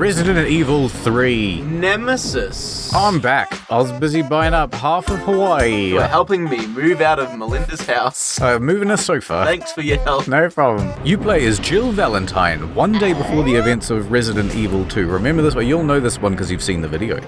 Resident Evil 3. Nemesis. I'm back. I was busy buying up half of Hawaii. You are helping me move out of Melinda's house. Moving a sofa. Thanks for your help. No problem. You play as Jill Valentine, one day before the events of Resident Evil 2. Remember this one? You'll know this one because you've seen the video.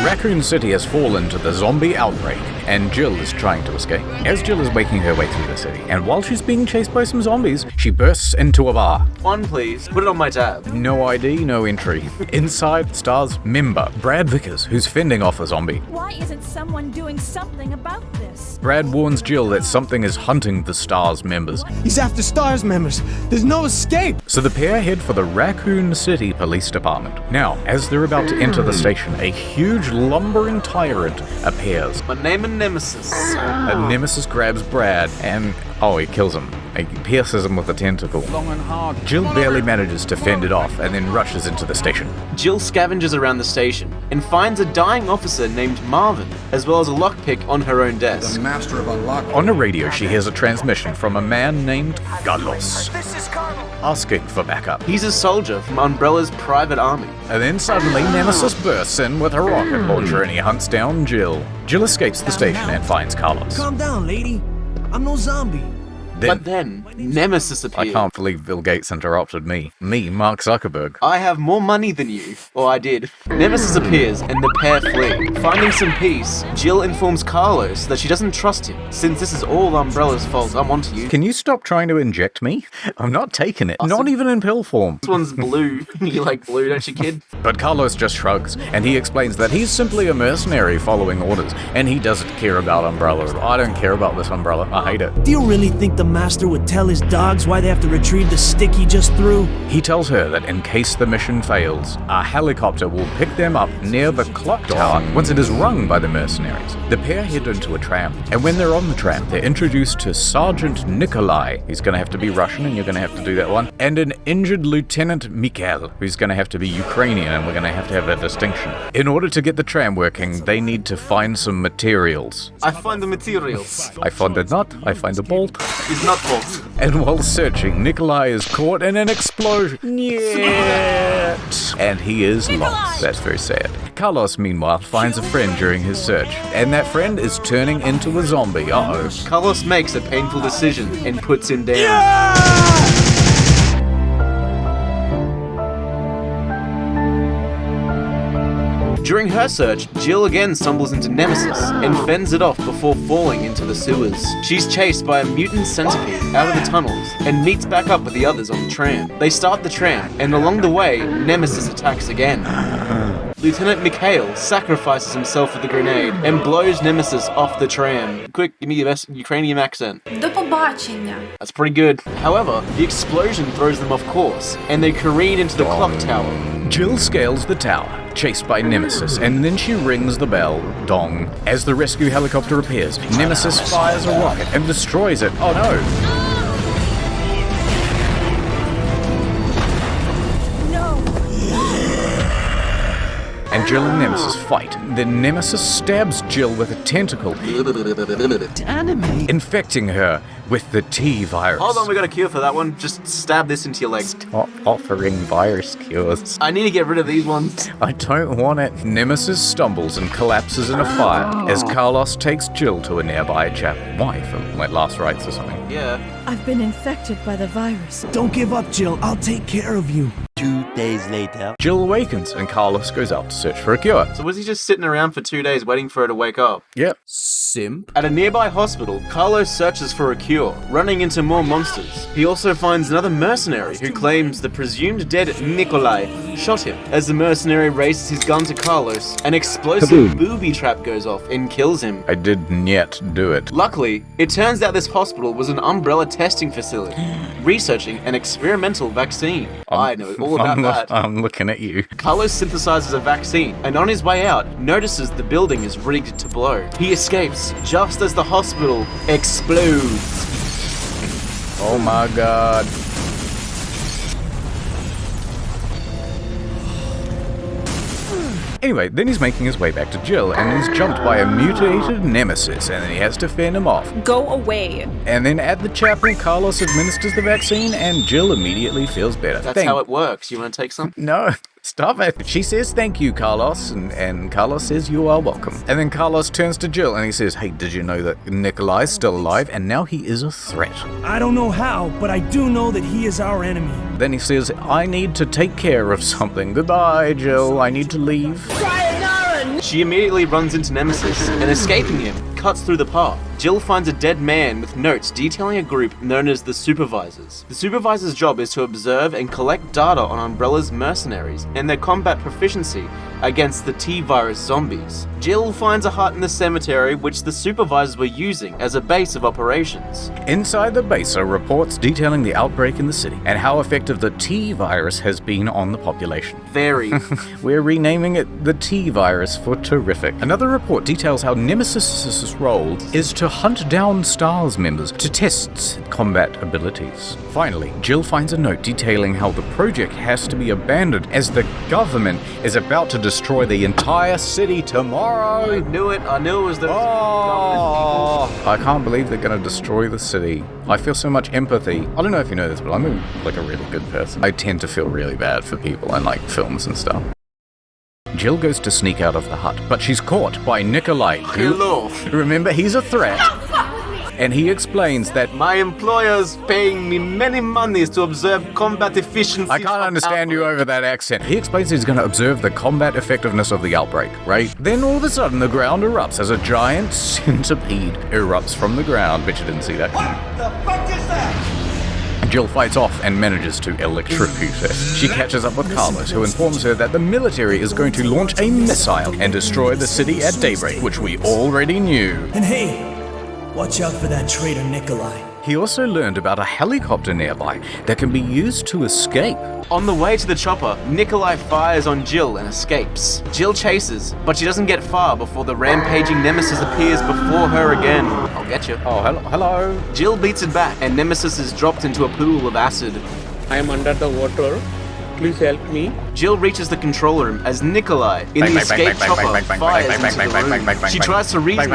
Raccoon City has fallen to the zombie outbreak, and Jill is trying to escape. As Jill is making her way through the city, and while she's being chased by some zombies, she bursts into a bar. One, please. Put it on my tab. No ID, no entry. Inside stars member Brad Vickers, who's fending off a zombie. Why isn't someone doing something about this? Brad warns Jill that something is hunting the STARS members. He's after STARS members. There's no escape. So the pair head for the Raccoon City Police Department. Now, as they're about to enter the station, a huge lumbering tyrant appears. My name is Nemesis. A nemesis grabs Brad and, he kills him. He pierces him with a tentacle. Long and hard. Jill barely manages to fend it off and then rushes into the station. Jill scavenges around the station and finds a dying officer named Marvin, as well as a lockpick on her own desk. The master of unlock. On the radio, she hears a transmission from a man named Carlos, asking for backup. He's a soldier from Umbrella's private army. And then suddenly Nemesis bursts in with a rocket launcher and he hunts down Jill. Jill escapes the station and finds Carlos. Calm down, lady. I'm no zombie. But then, Nemesis appeared. I can't believe Bill Gates interrupted me. Me, Mark Zuckerberg. I have more money than you. Or I did. Nemesis appears and the pair flee. Finding some peace, Jill informs Carlos that she doesn't trust him. Since this is all Umbrella's fault, I'm onto you. Can you stop trying to inject me? I'm not taking it. Not even in pill form. This one's blue. You like blue, don't you, kid? But Carlos just shrugs, and he explains that he's simply a mercenary following orders, and he doesn't care about Umbrella. I don't care about this Umbrella. I hate it. Do you really think the master would tell his dogs why they have to retrieve the stick he just threw? He tells her that in case the mission fails, a helicopter will pick them up near the clock tower once it is rung by the mercenaries. The pair head into a tram, and when they're on the tram, they're introduced to Sergeant Nikolai. He's going to have to be Russian, and you're going to have to do that one, and an injured Lieutenant Mikhail, who's going to have to be Ukrainian, and we're going to have that distinction. In order to get the tram working, they need to find some materials. I find the materials. I find a nut, I find a bolt. It's not bolt. And while searching, Nikolai is caught in an explosion. Yet. And he is lost. That's very sad. Carlos, meanwhile, finds a friend during his search, and that friend is turning into a zombie. Uh-oh. Carlos makes a painful decision and puts him down. During her search, Jill again stumbles into Nemesis and fends it off before falling into the sewers. She's chased by a mutant centipede out of the tunnels and meets back up with the others on the tram. They start the tram, and along the way, Nemesis attacks again. Lieutenant Mikhail sacrifices himself with the grenade and blows Nemesis off the tram. Quick, give me your best Ukrainian accent. До побачення. That's pretty good. However, the explosion throws them off course, and they careen into the clock tower. Jill scales the tower, chased by Nemesis, and then she rings the bell, dong. As the rescue helicopter appears, Nemesis fires a rocket and destroys it. Oh no! And Jill and Nemesis fight. Then Nemesis stabs Jill with a tentacle, infecting her with the T virus. Hold on, we got a cure for that one. Just stab this into your leg. Stop offering virus cures. I need to get rid of these ones. I don't want it. Nemesis stumbles and collapses in a fire as Carlos takes Jill to a nearby chapel. Why? For like last rites or something? Yeah. I've been infected by the virus. Don't give up, Jill. I'll take care of you. 2 days later. Jill awakens and Carlos goes out to search for a cure. So was he just sitting around for 2 days waiting for her to wake up? Yep. Simp. At a nearby hospital, Carlos searches for a cure, running into more monsters. He also finds another mercenary who claims the presumed dead Nikolai shot him. As the mercenary raises his gun to Carlos, an explosive booby trap goes off and kills him. I didn't yet do it. Luckily, it turns out this hospital was an Umbrella testing facility, researching an experimental vaccine. I know all about that. I'm looking at you. Carlos synthesizes a vaccine, and on his way out, notices the building is rigged to blow. He escapes just as the hospital explodes. Oh my god. Anyway, then he's making his way back to Jill, and he's jumped by a mutated nemesis, and then he has to fend him off. Go away. And then at the chapel, Carlos administers the vaccine, and Jill immediately feels better. That's how it works. You want to take some? No, stop it. She says, thank you, Carlos, and Carlos says, you are welcome. And then Carlos turns to Jill, and he says, hey, did you know that Nikolai's still alive, and now he is a threat? I don't know how, but I do know that he is our enemy. Then he says, I need to take care of something. Goodbye, Jill, I need to leave. She immediately runs into Nemesis, and escaping him, cuts through the path. Jill finds a dead man with notes detailing a group known as the Supervisors. The Supervisors' job is to observe and collect data on Umbrella's mercenaries and their combat proficiency against the T-virus zombies. Jill finds a hut in the cemetery which the Supervisors were using as a base of operations. Inside the base are reports detailing the outbreak in the city and how effective the T-virus has been on the population. Very. We're renaming it the T-virus for terrific. Another report details how Nemesis' role is to hunt down STARS members to test combat abilities. Finally, Jill finds a note detailing how the project has to be abandoned as the government is about to destroy the entire city tomorrow. I knew it was the Oh, government people. I can't believe they're going to destroy the city. I feel so much empathy. I don't know if you know this, but I'm a really good person. I tend to feel really bad for people in films and stuff. Jill goes to sneak out of the hut, but she's caught by Nikolai, who, Hello. remember, he's a threat. And he explains that My employer's paying me many monies to observe combat efficiency. I can't understand you over that accent. He explains he's going to observe the combat effectiveness of the outbreak, right? Then all of a sudden the ground erupts as a giant centipede erupts from the ground. Bet you didn't see that. What the fuck is that? Jill fights off and manages to electrocute her. She catches up with Carlos, who informs her that the military is going to launch a missile and destroy the city at daybreak, which we already knew. And hey, watch out for that traitor Nikolai. He also learned about a helicopter nearby that can be used to escape. On the way to the chopper, Nikolai fires on Jill and escapes. Jill chases, but she doesn't get far before the rampaging Nemesis appears before her again. I'll get you. Oh, hello. Jill beats it back, and Nemesis is dropped into a pool of acid. I am under the water. Please help me. Jill reaches the control room as Nikolai, in the escape chopper, fires into the room. She tries to reason.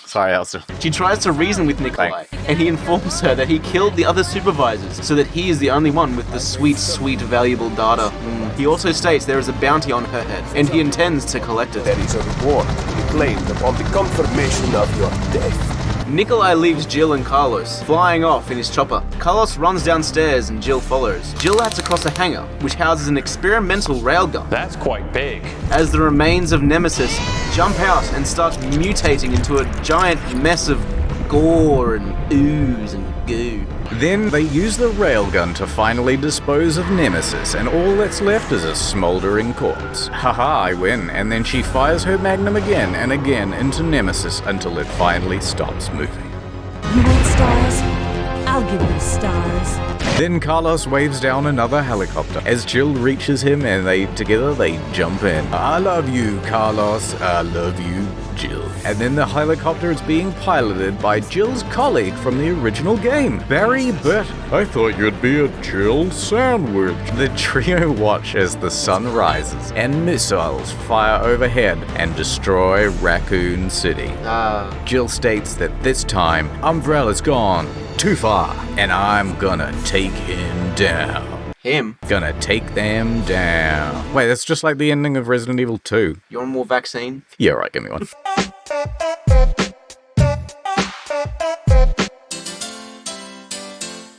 Sorry, Elsa. She tries to reason with Nikolai, and he informs her that he killed the other supervisors, so that he is the only one with the sweet, valuable data. He also states there is a bounty on her head, and he intends to collect it. There is a reward to be claimed upon the confirmation of your death. Nikolai leaves Jill and Carlos, flying off in his chopper. Carlos runs downstairs and Jill follows. Jill heads across a hangar, which houses an experimental railgun. That's quite big. As the remains of Nemesis jump out and start mutating into a giant mess of gore and ooze and goo. Then they use the railgun to finally dispose of Nemesis, and all that's left is a smoldering corpse. Haha, I win, and then she fires her magnum again and again into Nemesis until it finally stops moving. You want stars? I'll give you stars. Then Carlos waves down another helicopter as Jill reaches him, and together they jump in. I love you, Carlos. I love you, Jill. And then the helicopter is being piloted by Jill's colleague from the original game, Barry Burton. I thought you'd be a Jill sandwich. The trio watch as the sun rises and missiles fire overhead and destroy Raccoon City. Jill states that this time Umbrella's gone too far, and I'm gonna take him down. Gonna take them down. Wait, that's just like the ending of Resident Evil 2. You want more vaccine? Yeah, right, give me one.